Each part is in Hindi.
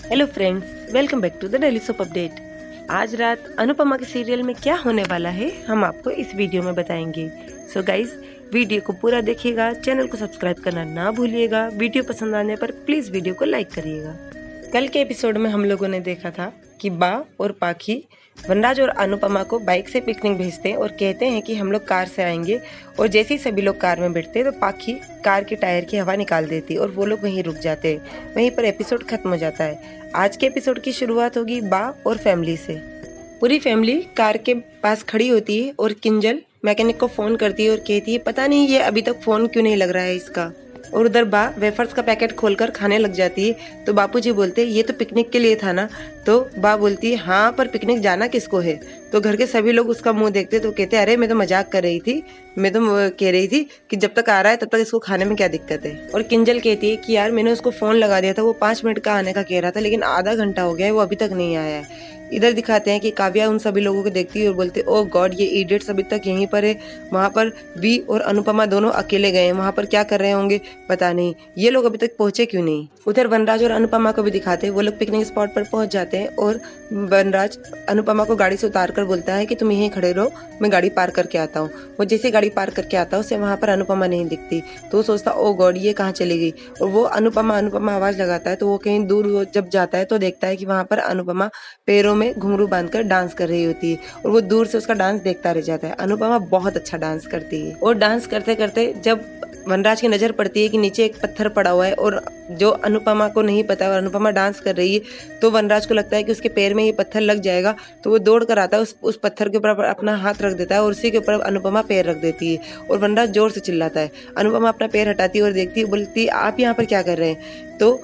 Hello friends, welcome back to the daily soap update. आज रात अनुपमा के सीरियल में क्या होने वाला है हम आपको इस वीडियो में बताएंगे। सो गाइज, वीडियो को पूरा देखिएगा, चैनल को सब्सक्राइब करना ना भूलिएगा। वीडियो पसंद आने पर प्लीज़ वीडियो को लाइक करिएगा। कल के एपिसोड में हम लोगों ने देखा था कि बा और पाखी वनराज और अनुपमा को बाइक से पिकनिक भेजते हैं और कहते हैं कि हम लोग कार से आएंगे। और जैसे ही सभी लोग कार में बैठते हैं तो पाखी कार के टायर की हवा निकाल देती है और वो लोग वहीं रुक जाते हैं। वहीं पर एपिसोड खत्म हो जाता है। आज के एपिसोड की शुरुआत होगी बा और फैमिली से। पूरी फैमिली कार के पास खड़ी होती है और किंजल मैकेनिक को फोन करती है और कहती है पता नहीं ये अभी तक फोन क्यों नहीं लग रहा है इसका। और उधर बा वेफर्स का पैकेट खोलकर खाने लग जाती है। तो बापूजी बोलते ये तो पिकनिक के लिए था ना। तो बा बोलती है हाँ, पर पिकनिक जाना किसको है। तो घर के सभी लोग उसका मुंह देखते तो कहते अरे मैं तो मजाक कर रही थी, मैं तो कह रही थी कि जब तक आ रहा है तब तक इसको खाने में क्या दिक्कत है। और किंजल कहती है कि यार मैंने उसको फोन लगा दिया था, वो 5 मिनट का आने का कह रहा था, लेकिन आधा घंटा हो गया है वो अभी तक नहीं आया है। इधर दिखाते हैं कि काव्या उन सभी लोगों को देखती है और बोलते ओ गॉड, ये इडियट्स अभी तक यहीं पर है। वहाँ पर वी और अनुपमा दोनों अकेले गए हैं, वहाँ पर क्या कर रहे होंगे पता नहीं, ये लोग अभी तक पहुंचे क्यों नहीं। उधर वनराज और अनुपमा को भी दिखाते हैं, वो लोग पिकनिक स्पॉट पर पहुंच जाते हैं और वनराज अनुपमा को गाड़ी से उतार कर बोलता है कि तुम यहीं खड़े रहो, मैं गाड़ी पार करके आता हूँ। वो जैसे गाड़ी पार करके आता है उससे वहाँ पर अनुपमा नहीं दिखती। तो वो सोचता ओ गॉड ये कहाँ चली गई। और वो अनुपमा अनुपमा आवाज लगाता है तो वो कहीं दूर जब जाता है तो देखता है कि वहाँ पर अनुपमा पैरों में घुंघरू बांधकर डांस कर रही होती है और वो दूर से उसका डांस देखता रह जाता है। अनुपमा बहुत अच्छा डांस करती है और डांस करते करते जब वनराज की नजर पड़ती है कि नीचे एक पत्थर पड़ा हुआ है और जो अनुपमा को नहीं पता और अनुपमा डांस कर रही है, तो वनराज को लगता है कि उसके पैर में ये पत्थर लग जाएगा। तो वो दौड़ कर आता है, उस पत्थर के ऊपर अपना हाथ रख देता है और उसी के ऊपर अनुपमा पैर रख देती है और वनराज जोर से चिल्लाता है। अनुपमा अपना पैर हटाती है और देखती है, बोलती है आप यहाँ पर क्या कर रहे हैं। तो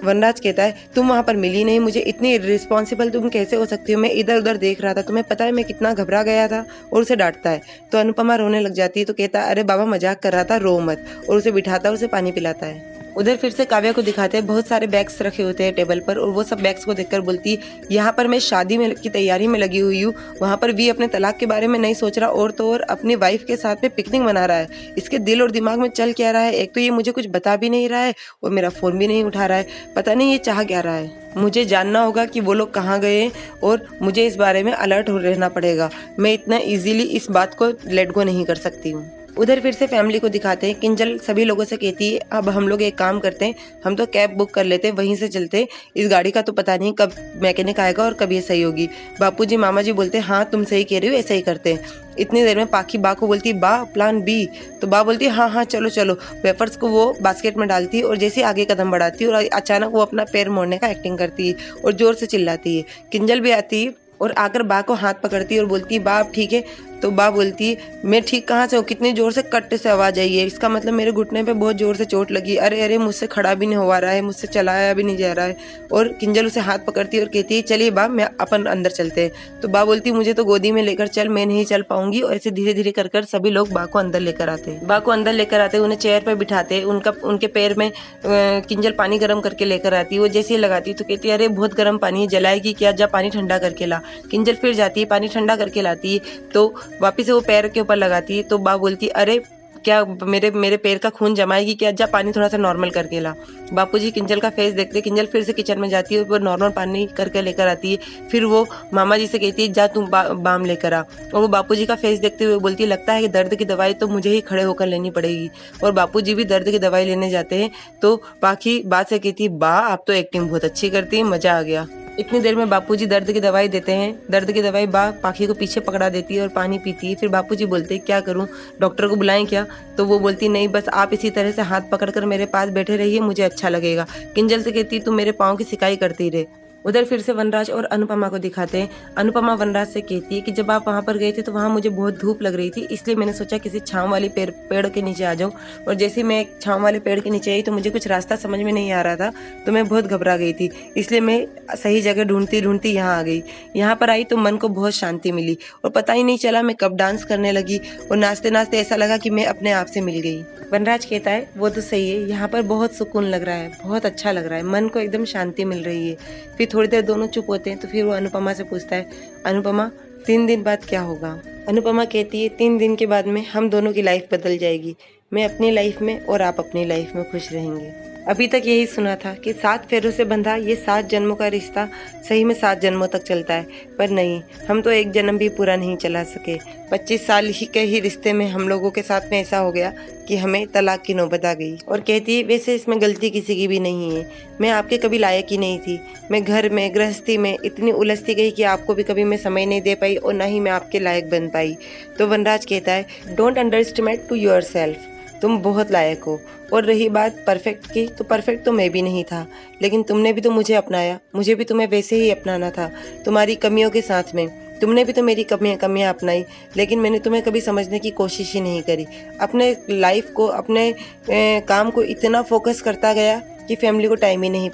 वनराज कहता है तुम वहां पर मिली नहीं मुझे, इतनी रिस्पॉन्सिबल तुम कैसे हो सकती हो, मैं इधर उधर देख रहा था, तुम्हें पता है मैं कितना घबरा गया था। और उसे डांटता है तो अनुपमा रोने लग जाती है। तो कहता है अरे बाबा मजाक कर रहा था, रो मत। और उसे बिठाता है, उसे पानी पिलाता है। उधर फिर से काव्या को दिखाते हैं, बहुत सारे बैग्स रखे होते हैं टेबल पर और वो सब बैग्स को देखकर बोलती है यहाँ पर मैं शादी में की तैयारी में लगी हुई हूँ, वहाँ पर वी अपने तलाक के बारे में नहीं सोच रहा और तो और अपनी वाइफ के साथ में पिकनिक मना रहा है। इसके दिल और दिमाग में चल क्या रहा है, एक तो ये मुझे कुछ बता भी नहीं रहा है और मेरा फोन भी नहीं उठा रहा है, पता नहीं ये चाह क्या रहा है। मुझे जानना होगा कि वो लोग कहाँ गए हैं और मुझे इस बारे में अलर्ट हो रहना पड़ेगा। मैं इतना इजीली इस बात को लेट गो नहीं कर सकती हूँ। उधर फिर से फैमिली को दिखाते हैं, किंजल सभी लोगों से कहती है अब हम लोग एक काम करते हैं, हम तो कैब बुक कर लेते हैं, वहीं से चलते, इस गाड़ी का तो पता नहीं कब मैकेनिक आएगा और कब ये सही होगी। बापूजी मामा जी बोलते हैं हाँ तुम सही कह रही हो, ऐसा ही करते हैं। इतनी देर में पाखी बा को बोलती है बा प्लान बी। तो बा बोलती है हाँ हाँ चलो चलो। वेफर्स को वो बास्केट में डालती है और जैसे आगे कदम बढ़ाती है और अचानक वो अपना पैर मोड़ने का एक्टिंग करती है और जोर से चिल्लाती है। किंजल भी आती है और आकर बा को हाथ पकड़ती है और बोलती है बा आप ठीक है। तो बा बोलती है मैं ठीक कहाँ से हूँ, कितनी जोर से कट से आवाज आई है, इसका मतलब मेरे घुटने पे बहुत जोर से चोट लगी, अरे अरे मुझसे खड़ा भी नहीं हो रहा है, मुझसे चलाया भी नहीं जा रहा है। और किंजल उसे हाथ पकड़ती है और कहती है चलिए बा मैं अपन अंदर चलते हैं। तो बा बोलती है मुझे तो गोदी में लेकर चल, मैं नहीं चल पाऊंगी। और ऐसे धीरे धीरे कर सभी लोग बा को अंदर लेकर आते हैं। बा को अंदर लेकर आते हैं, उन्हें चेयर पर बिठाते हैं, उनके पैर में किंजल पानी गर्म करके लेकर आती है। वो जैसे ही लगाती है तो कहती है अरे बहुत गर्म पानी है, जलाएगी क्या, जा पानी ठंडा करके ला। किंजल फिर जाती है, पानी ठंडा करके लाती है तो वापिस से वो पैर के ऊपर लगाती है। तो बा बोलती अरे क्या मेरे पैर का खून जमाएगी क्या, जा पानी थोड़ा सा नॉर्मल करके ला। बापूजी किंजल का फेस देखते, किंजल फिर से किचन में जाती है, वो नॉर्मल पानी करके लेकर आती है। फिर वो मामा जी से कहती है जा तुम बाम लेकर आ। और वो बापूजी का फेस देखते हुए बोलती है लगता है कि दर्द की दवाई तो मुझे ही खड़े होकर लेनी पड़ेगी। और बापूजी भी दर्द की दवाई लेने जाते हैं। तो बाकी बात से कहती है बा आप तो एक्टिंग बहुत अच्छी करती है, मजा आ गया। इतनी देर में बापूजी दर्द की दवाई देते हैं। दर्द की दवाई बा पाखी को पीछे पकड़ा देती है और पानी पीती है। फिर बापूजी बोलते हैं क्या करूं, डॉक्टर को बुलाएं क्या। तो वो बोलती नहीं बस आप इसी तरह से हाथ पकड़कर मेरे पास बैठे रहिए, मुझे अच्छा लगेगा। किंजल से कहती तुम मेरे पाँव की सिकाई करती रहे। उधर फिर से वनराज और अनुपमा को दिखाते हैं। अनुपमा वनराज से कहती है कि जब आप वहाँ पर गए थे तो वहाँ मुझे बहुत धूप लग रही थी, इसलिए मैंने सोचा किसी छांव वाली पेड़ के नीचे आ जाऊं। और जैसे मैं एक छांव वाले पेड़ के नीचे आई तो मुझे कुछ रास्ता समझ में नहीं आ रहा था, तो मैं बहुत घबरा गई थी, इसलिए मैं सही जगह ढूंढती ढूंढती यहाँ आ गई। यहाँ पर आई तो मन को बहुत शांति मिली और पता ही नहीं चला मैं कब डांस करने लगी और नाचते नाचते ऐसा लगा कि मैं अपने आप से मिल गई। वनराज कहता है वो तो सही है, यहाँ पर बहुत सुकून लग रहा है, बहुत अच्छा लग रहा है, मन को एकदम शांति मिल रही है। फिर थोड़ी देर दोनों चुप होते हैं तो फिर वो अनुपमा से पूछता है अनुपमा 3 दिन बाद क्या होगा। अनुपमा कहती है 3 दिन के बाद में हम दोनों की लाइफ बदल जाएगी, मैं अपनी लाइफ में और आप अपनी लाइफ में खुश रहेंगे। अभी तक यही सुना था कि 7 फेरों से बंधा ये 7 जन्मों का रिश्ता सही में 7 जन्मों तक चलता है, पर नहीं, हम तो एक जन्म भी पूरा नहीं चला सके। 25 साल ही के ही रिश्ते में हम लोगों के साथ में ऐसा हो गया कि हमें तलाक की नौबत आ गई। और कहती है वैसे इसमें गलती किसी की भी नहीं है, मैं आपके कभी लायक ही नहीं थी। मैं घर में गृहस्थी में इतनी उलझती गई कि आपको भी कभी मैं समय नहीं दे पाई और ना ही मैं आपके लायक बन पाई। तो वनराज कहता है don't underestimate to yourself, तुम बहुत लायक हो। और रही बात परफेक्ट की, तो परफेक्ट तो मैं भी नहीं था, लेकिन तुमने भी तो मुझे अपनाया, मुझे भी तुम्हें वैसे ही अपनाना था, तुम्हारी कमियों के साथ में। तुमने भी तो मेरी कमियां अपनाई, लेकिन मैंने तुम्हें कभी समझने की कोशिश ही नहीं करी। अपने लाइफ को, अपने काम को इतना फोकस करता गया कि फैमिली को टाइम ही नहीं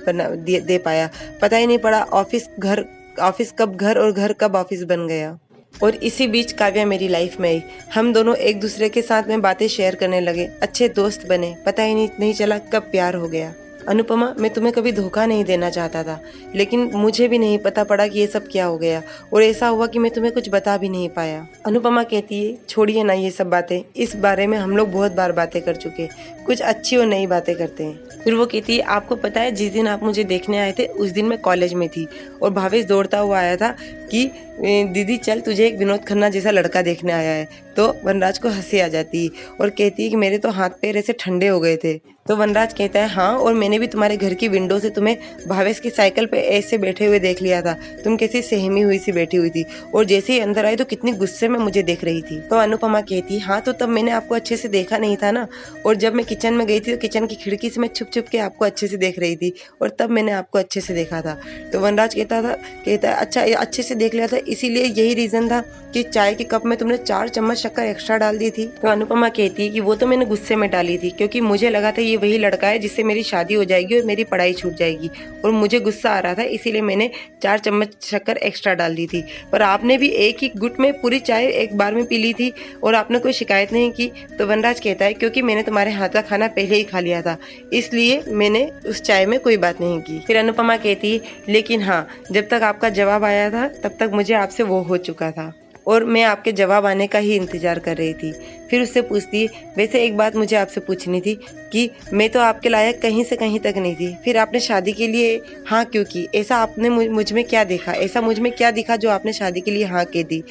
दे पाया। पता ही नहीं पड़ा ऑफिस कब घर और घर कब ऑफिस बन गया। और इसी बीच काव्या मेरी लाइफ में आई। हम दोनों एक दूसरे के साथ में बातें शेयर करने लगे, अच्छे दोस्त बने, पता ही नहीं चला कब प्यार हो गया। अनुपमा, मैं तुम्हें कभी धोखा नहीं देना चाहता था, लेकिन मुझे भी नहीं पता पड़ा कि ये सब क्या हो गया, और ऐसा हुआ कि मैं तुम्हें कुछ बता भी नहीं पाया। अनुपमा कहती है छोड़िए ना ये सब बातें, इस बारे में हम लोग बहुत बार बातें कर चुके, कुछ अच्छी और नई बातें करते हैं। फिर वो कहती है आपको पता है जिस दिन आप मुझे देखने आए थे उस दिन मैं कॉलेज में थी और भावेश दौड़ता हुआ आया था कि दीदी चल तुझे एक विनोद खन्ना जैसा लड़का देखने आया है। तो वनराज को हंसी आ जाती है और कहती है कि मेरे तो हाथ पैर ऐसे ठंडे हो गए थे। तो वनराज कहता है हाँ, और मैंने भी तुम्हारे घर की विंडो से तुम्हें भावेश की साइकिल पे ऐसे बैठे हुए देख लिया था, तुम कैसी सहमी हुई सी बैठी हुई थी, और जैसे ही अंदर आई तो कितनी गुस्से में मुझे देख रही थी। तो अनुपमा कहती हाँ, तो तब मैंने आपको अच्छे से देखा नहीं था ना, और जब मैं किचन में गई थी तो किचन की खिड़की से मैं छुप छुप के आपको अच्छे से देख रही थी, और तब मैंने आपको अच्छे से देखा था। तो वनराज कहता है अच्छा अच्छे से देख लिया था, इसीलिए यही रीजन था कि चाय के कप में तुमने 4 चम्मच शक्कर एक्स्ट्रा डाल दी थी। तो अनुपमा कहती है कि वो तो मैंने गुस्से में डाली थी, क्योंकि मुझे लगा था ये वही लड़का है जिससे मेरी शादी हो जाएगी और मेरी पढ़ाई छूट जाएगी, और मुझे गुस्सा आ रहा था, इसीलिए मैंने 4 चम्मच शक्कर एक्स्ट्रा डाल दी थी। पर आपने भी एक ही गुट में पूरी चाय एक बार में पी ली थी और आपने कोई शिकायत नहीं की। तो वनराज कहता है क्योंकि मैंने तुम्हारे हाथ का खाना पहले ही खा लिया था, इसलिए मैंने उस चाय में कोई बात नहीं की। फिर अनुपमा कहती है लेकिन हाँ, जब तक आपका जवाब आया था तब तक मुझे आपसे वो हो चुका था, और मैं आपके जवाब आने का ही इंतजार कर रही थी। फिर उससे पूछती है वैसे एक बात मुझे आपसे पूछनी थी कि मैं तो आपके लायक कहीं से कहीं तक नहीं थी, फिर आपने शादी के लिए हाँ क्यों की? ऐसा आपने मुझ में क्या देखा, ऐसा मुझ में क्या दिखा जो आपने शादी के लिए हाँ कह दी?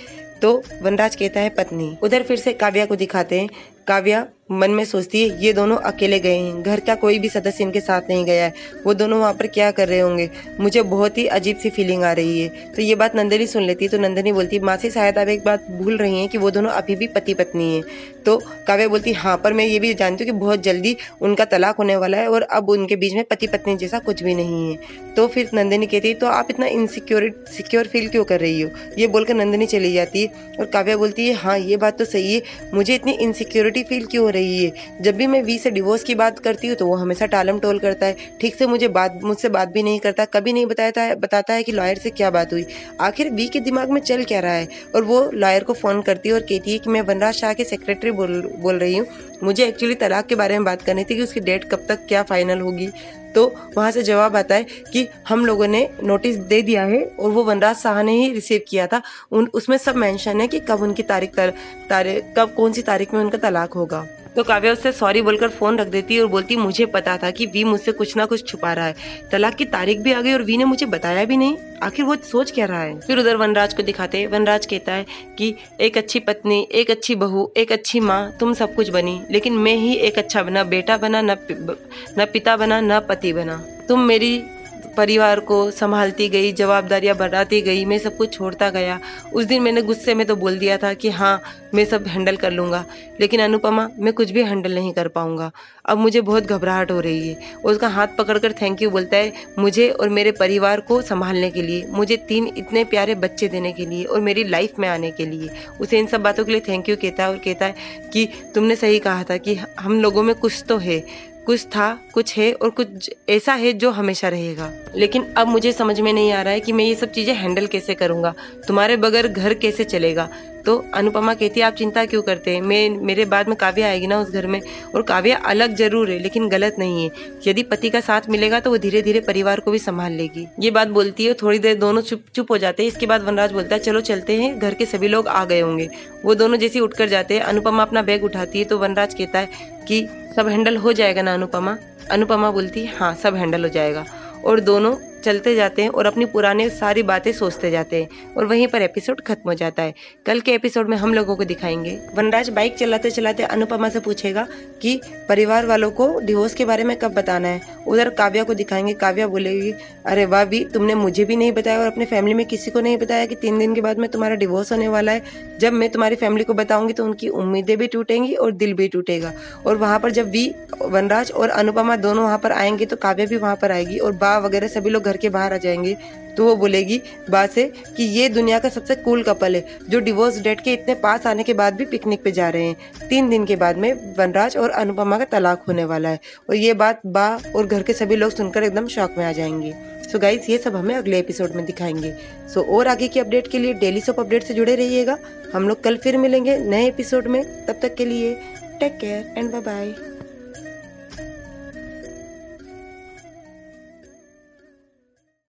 तो वनराज कहता है पत्नी। उधर फिर से काव्या को दिखाते हैं। काव्या मन में सोचती है ये दोनों अकेले गए हैं, घर का कोई भी सदस्य इनके साथ नहीं गया है, वो दोनों वहाँ पर क्या कर रहे होंगे, मुझे बहुत ही अजीब सी फीलिंग आ रही है। तो ये बात नंदिनी सुन लेती है। तो नंदिनी बोलती है मासी शायद आप एक बात भूल रही हैं कि वो दोनों अभी भी पति पत्नी हैं। तो काव्या बोलती हाँ, पर मैं ये भी जानती हूँ कि बहुत जल्दी उनका तलाक होने वाला है और अब उनके बीच में पति पत्नी जैसा कुछ भी नहीं है। तो फिर नंदिनी कहती है तो आप इतना सिक्योर फील क्यों कर रही हो? ये बोलकर नंदिनी चली जाती है और काव्या बोलती है हाँ ये बात तो सही है, मुझे इतनी इनसिक्योरिटी फील क्यों हो रही है? जब भी मैं वी से डिवोर्स की बात करती हूँ तो वो हमेशा टालम टोल करता है, ठीक से मुझसे बात भी नहीं करता, कभी नहीं बताता है कि लॉयर से क्या बात हुई, आखिर वी के दिमाग में चल क्या रहा है। और वो लॉयर को फ़ोन करती है और कहती है कि मैं वनराज शाह की सेक्रेटरी बोल रही हूँ, मुझे एक्चुअली तलाक के बारे में बात करनी थी कि उसकी डेट कब तक क्या फाइनल होगी। तो वहाँ से जवाब आता है कि हम लोगों ने नोटिस दे दिया है और वो वनराज शाह ने ही रिसीव किया था, उसमें सब मेंशन है कि कब उनकी कब कौन सी तारीख में उनका तलाक होगा। तो काव्या उससे सॉरी बोलकर फोन रख देती है और बोलती मुझे पता था कि वी मुझसे कुछ ना कुछ छुपा रहा है, तलाक की तारीख भी आ गई और वी ने मुझे बताया भी नहीं, आखिर वो सोच क्या रहा है। फिर उधर वनराज को दिखाते हैं। वनराज कहता है कि एक अच्छी पत्नी, एक अच्छी बहू, एक अच्छी माँ, तुम सब कुछ बनी, लेकिन मैं ही एक अच्छा न बेटा बना, न पिता बना, न पति बना। तुम मेरी परिवार को संभालती गई, जवाबदारियां बढ़ाती गई, मैं सब कुछ छोड़ता गया। उस दिन मैंने गुस्से में तो बोल दिया था कि हाँ मैं सब हैंडल कर लूँगा, लेकिन अनुपमा मैं कुछ भी हैंडल नहीं कर पाऊँगा, अब मुझे बहुत घबराहट हो रही है। और उसका हाथ पकड़कर थैंक यू बोलता है मुझे और मेरे परिवार को संभालने के लिए, मुझे 3 इतने प्यारे बच्चे देने के लिए और मेरी लाइफ में आने के लिए। उसे इन सब बातों के लिए थैंक यू कहता है और कहता है कि तुमने सही कहा था कि हम लोगों में कुछ तो है, कुछ था, कुछ है और कुछ ऐसा है जो हमेशा रहेगा, लेकिन अब मुझे समझ में नहीं आ रहा है कि मैं ये सब चीज़ें हैंडल कैसे करूँगा, तुम्हारे बगैर घर कैसे चलेगा। तो अनुपमा कहती है आप चिंता क्यों करते हैं, मेरे बाद में काव्या आएगी ना उस घर में, और काव्या अलग जरूर है लेकिन गलत नहीं है। यदि पति का साथ मिलेगा तो वो धीरे धीरे परिवार को भी संभाल लेगी। ये बात बोलती है, थोड़ी देर दोनों चुप हो जाते हैं। इसके बाद वनराज बोलता है चलो चलते हैं, घर के सभी लोग आ गए होंगे। वो दोनों जैसे उठकर जाते हैं, अनुपमा अपना बैग उठाती है तो वनराज कहता है कि सब हैंडल हो जाएगा ना अनुपमा। अनुपमा बोलती है हाँ सब हैंडल हो जाएगा, और दोनों चलते जाते हैं और अपनी पुरानी सारी बातें सोचते जाते हैं, और वहीं पर एपिसोड खत्म हो जाता है। कल के एपिसोड में हम लोगों को दिखाएंगे वनराज बाइक चलाते चलाते अनुपमा से पूछेगा कि परिवार वालों को डिवोर्स के बारे में कब बताना है। उधर काव्या को दिखाएंगे, काव्या बोलेगी अरे वाह भी, तुमने मुझे भी नहीं बताया और अपने फैमिली में किसी को नहीं बताया कि 3 दिन के बाद में तुम्हारा डिवोर्स होने वाला है। जब मैं तुम्हारी फैमिली को बताऊंगी तो उनकी उम्मीदें भी टूटेंगी और दिल भी टूटेगा। और वहां पर जब वनराज और अनुपमा दोनों वहां पर आएंगे तो काव्या भी वहां पर आएगी, और बा वगैरह सभी लोग घर के बाहर आ जाएंगे। तो वो बोलेगी बा से कि ये दुनिया का सबसे कूल कपल है जो डिवोर्स डेट के इतने पास आने के बाद भी पिकनिक पे जा रहे हैं। 3 दिन के बाद में वनराज और अनुपमा का तलाक होने वाला है, और ये बात बा और घर के सभी लोग सुनकर एकदम शॉक में आ जाएंगे। सो गाइस ये सब हमें अगले एपिसोड में दिखाएंगे। सो और आगे की अपडेट के लिए डेली सोप अपडेट से जुड़े रहिएगा। हम लोग कल फिर मिलेंगे नए एपिसोड में, तब तक के लिए take care and bye bye.